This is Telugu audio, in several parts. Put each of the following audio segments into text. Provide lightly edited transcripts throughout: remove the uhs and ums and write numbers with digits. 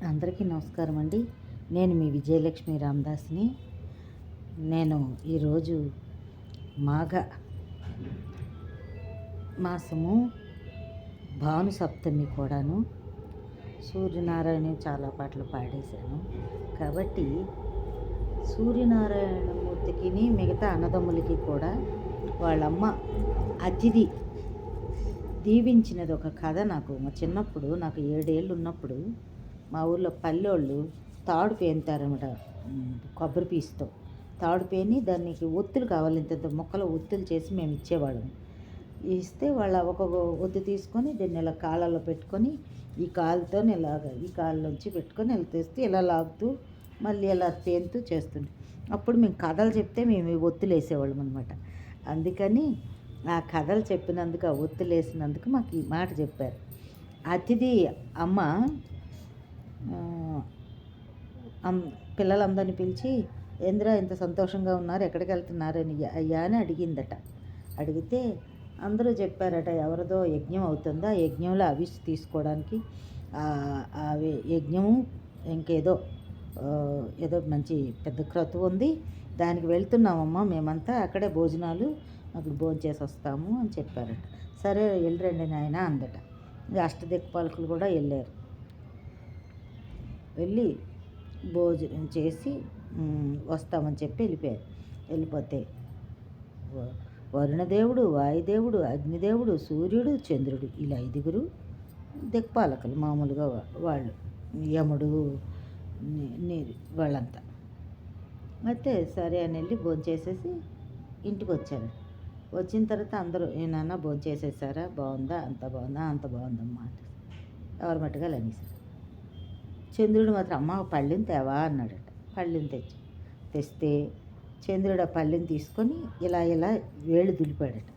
అందరికీ నమస్కారం అండి. నేను మీ విజయలక్ష్మి రామదాస్ని. నేను ఈరోజు మాఘ మాసము భాను సప్తమి కూడాను సూర్యనారాయణ చాలా పాటలు పాడేశాను. కాబట్టి సూర్యనారాయణమూర్తికి మిగతా అన్నదమ్ములకి కూడా వాళ్ళమ్మ అతిథి దీవించినది ఒక కథ. మా చిన్నప్పుడు, నాకు 7 ఏళ్ళు ఉన్నప్పుడు మా ఊర్లో పల్లెళ్ళు తాడు పేనుతారనమాట. కొబ్బరి పీసుతో తాడు పేని దానికి ఒత్తులు కావాలి, ఇంత మొక్కలు ఒత్తులు చేసి మేము ఇచ్చేవాళ్ళం. ఇస్తే వాళ్ళ ఒక్కొక్క ఒత్తి తీసుకొని దీన్ని ఇలా కాళ్ళలో పెట్టుకొని ఈ కాలుతో ఇలాగ ఈ కాళ్ళలోంచి పెట్టుకొని ఇలా తెస్తే ఇలా లాగుతూ మళ్ళీ ఇలా పేనుతూ చేస్తుండే. అప్పుడు మేము కథలు చెప్తే మేము ఈ ఒత్తులు వేసేవాళ్ళం అనమాట. అందుకని ఆ కథలు చెప్పినందుకు, ఆ ఒత్తులు వేసినందుకు మాకు ఈ మాట చెప్పారు. అతిథి అమ్మ పిల్లలందరినీ పిలిచి, ఏంద్రా ఇంత సంతోషంగా ఉన్నారు, ఎక్కడికి వెళ్తున్నారని అయ్యా అని అడిగిందట. అడిగితే అందరూ చెప్పారట, ఎవరిదో యజ్ఞం అవుతుందా, యజ్ఞంలో అవిసి తీసుకోవడానికి యజ్ఞము ఇంకేదో ఏదో మంచి పెద్ద క్రతువు ఉంది, దానికి వెళ్తున్నామమ్మా మేమంతా, అక్కడే భోజనాలు, అక్కడ భోజనం చేసి వస్తాము అని చెప్పారట. సరే వెళ్ళరండి నాయన అందట. అష్టదిక్పాలకులు కూడా వెళ్ళారు. వెళ్ళి భోజనం చేసి వస్తామని చెప్పి వెళ్ళిపోతే వరుణదేవుడు, వాయుదేవుడు, అగ్నిదేవుడు, సూర్యుడు, చంద్రుడు, ఇలా 5 దిక్పాలకులు మామూలుగా వాళ్ళు, యముడు వాళ్ళంతా. అయితే సరే అని వెళ్ళి భోజనం చేసేసి ఇంటికి వచ్చారు. వచ్చిన తర్వాత అందరూ, ఏమన్నా భోజనం చేసేసారా, బాగుందా, అంత బాగుందా, అంత బాగుందమ్మా ఎవరి మట్టుగా అనేసారు. చంద్రుడు మాత్రం అమ్మ పళ్ళెం తేవా అన్నాడట. పళ్ళెం తెస్తే చంద్రుడు ఆ పళ్ళెం తీసుకొని ఇలా వేళ్ళు దులిపాడట.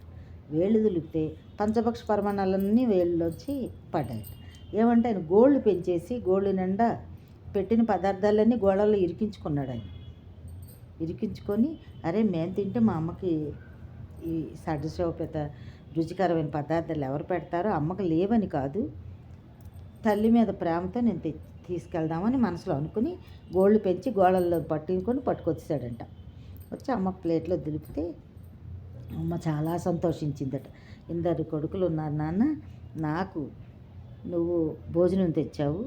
వేళ్ళు దులిపితే పంచపక్ష పరమాణాలన్నీ వేళ్ళలోంచి పడ్డాయట. ఏమంటే ఆయన గోళ్ళు పెంచేసి గోళ్ళు నిండా పెట్టిన పదార్థాలన్నీ గోళల్లో ఇరికించుకున్నాడు. ఆయన ఇరికించుకొని, అరే మేము తింటే మా అమ్మకి ఈ షడ్రసోపేత రుచికరమైన పదార్థాలు ఎవరు పెడతారో, అమ్మకి లేవని కాదు, తల్లి మీద ప్రేమతో నేను తీసుకెళ్దామని మనసులో అనుకుని గోళ్ళు పెంచి గోళల్లో పట్టుకొచ్చాడంట. వచ్చి అమ్మ ప్లేట్లో దులిపితే అమ్మ చాలా సంతోషించిందట. 2 కొడుకులు ఉన్నారు నాన్న, నాకు నువ్వు భోజనం తెచ్చావు,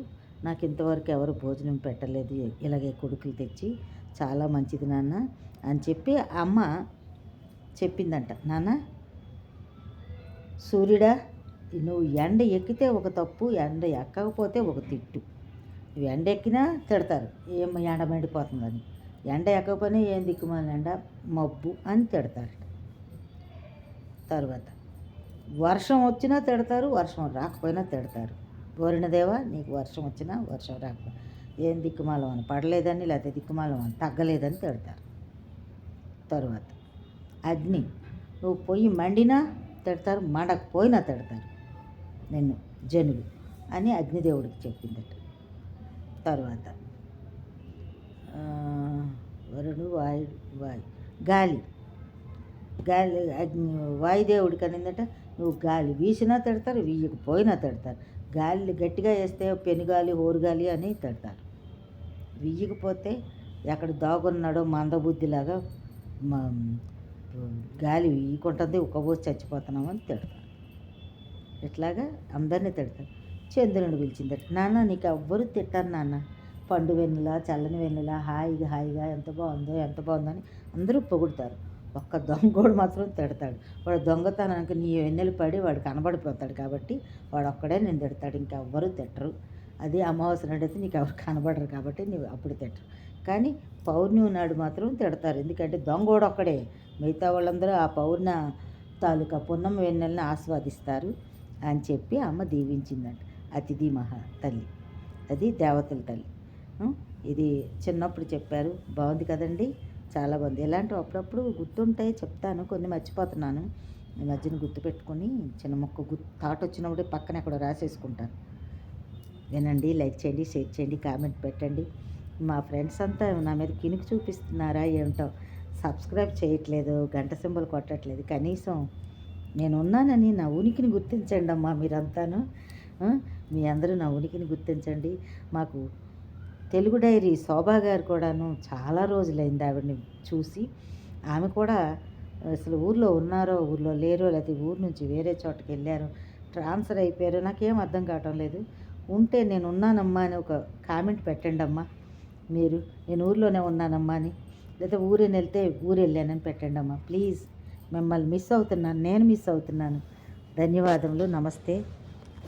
నాకు ఇంతవరకు ఎవరు భోజనం పెట్టలేదు, ఇలాగే కొడుకులు తెచ్చి, చాలా మంచిది నాన్న అని చెప్పి అమ్మ చెప్పిందంట. నాన్న సూర్యుడా, నువ్వు ఎండ ఎక్కితే ఒక తప్పు, ఎండ ఎక్కకపోతే ఒక తిట్టు. నువ్వు ఎండ ఎక్కినా తిడతారు, ఏం ఎండ మండిపోతుందని. ఎండ ఎక్కకపోయినా ఏం దిక్కుమాలి ఎండ, మబ్బు అని తిడతారు. తర్వాత వర్షం వచ్చినా తిడతారు, వర్షం రాకపోయినా తిడతారు. వరుణదేవా, నీకు వర్షం వచ్చినా వర్షం రాకపోయినా ఏం దిక్కుమాలం అని, పడలేదని లేకపోతే దిక్కుమాలం అని, తగ్గలేదని తిడతారు. తర్వాత అగ్ని, నువ్వు పొయ్యి మండినా తిడతారు, మండకపోయినా తిడతారు నిన్ను జనులు అని అగ్నిదేవుడికి చెప్పిందట. తర్వాత వరుడు, గాలి వాయుదేవుడికి అనిందట, నువ్వు గాలి వీసినా తిడతారు, వీయకపోయినా తిడతారు. గాలి గట్టిగా వేస్తే పెనుగాలి, హోరుగాలి అని తిడతారు. వీయకపోతే ఎక్కడ దాగున్నాడో మందబుద్ధిలాగా గాలి వీయకుంటుంది, ఉక్కబోసి చచ్చిపోతున్నామని తిడతారు. ఇట్లాగా అందరినీ తిడతారు. చంద్రుని పిలిచిందట, నాన్న నీకు ఎవ్వరు తిట్టారు నాన్న, పండు వెన్నెల, చల్లని వెన్నెల, హాయిగా ఎంత బాగుందో అని అందరూ పొగుడతారు. ఒక్క దొంగోడు మాత్రం తిడతాడు. వాడు దొంగతనానికి నీ వెన్నెలు పడి వాడు కనబడిపోతాడు కాబట్టి వాడు ఒక్కడే నేను తిడతాడు, ఇంకెవ్వరూ తిట్టరు. అది అమావాస్య నాడైతే నీకు ఎవరు కనబడరు కాబట్టి నీవు అప్పుడు తిట్టరు. కానీ పౌర్ణమి నాడు మాత్రం తిడతారు, ఎందుకంటే దొంగోడు ఒక్కడే, మిగతా వాళ్ళందరూ ఆ తాలూకా పున్నమ వెన్నెలని ఆస్వాదిస్తారు అని చెప్పి అమ్మ దీవించిందంట. అతిథి తల్లి, అది దేవతల తల్లి. ఇది చిన్నప్పుడు చెప్పారు, బాగుంది కదండి, చాలా బాగుంది. ఇలాంటివి అప్పుడప్పుడు గుర్తుంటాయి, చెప్తాను, కొన్ని మర్చిపోతున్నాను. ఈ మధ్యన గుర్తుపెట్టుకొని చిన్న మొక్క థాట్ వచ్చినప్పుడే పక్కన ఎక్కడ రాసేసుకుంటాను. వినండి, లైక్ చేయండి, షేర్ చేయండి, కామెంట్ పెట్టండి. మా ఫ్రెండ్స్ అంతా నా మీద కినుకు చూపిస్తున్నారా ఏమిటో, సబ్స్క్రైబ్ చేయట్లేదు, గంట సింబల్ కొట్టట్లేదు. కనీసం నేను ఉన్నానని నా ఉనికిని గుర్తించండి అమ్మా, మీరంతాను. మీ అందరూ నా ఉనికిని గుర్తించండి. మాకు తెలుగు డైరీ శోభా గారు కూడాను చాలా రోజులైంది ఆవిడని చూసి. ఆమె కూడా అసలు ఊర్లో ఉన్నారో, ఊర్లో లేరో, లేకపోతే ఊరు నుంచి వేరే చోటకి వెళ్ళారో, ట్రాన్స్ఫర్ అయిపోయారో నాకేం అర్థం కావటం లేదు. ఉంటే నేను ఉన్నానమ్మా అని ఒక కామెంట్ పెట్టండి అమ్మా మీరు. నేను ఊర్లోనే ఉన్నానమ్మా అని, లేదా ఊరిని వెళ్తే ఊరు వెళ్ళానని పెట్టండి అమ్మా ప్లీజ్. మిమ్మల్ని మిస్ అవుతున్నాను, నేను మిస్ అవుతున్నాను. ధన్యవాదములు. నమస్తే.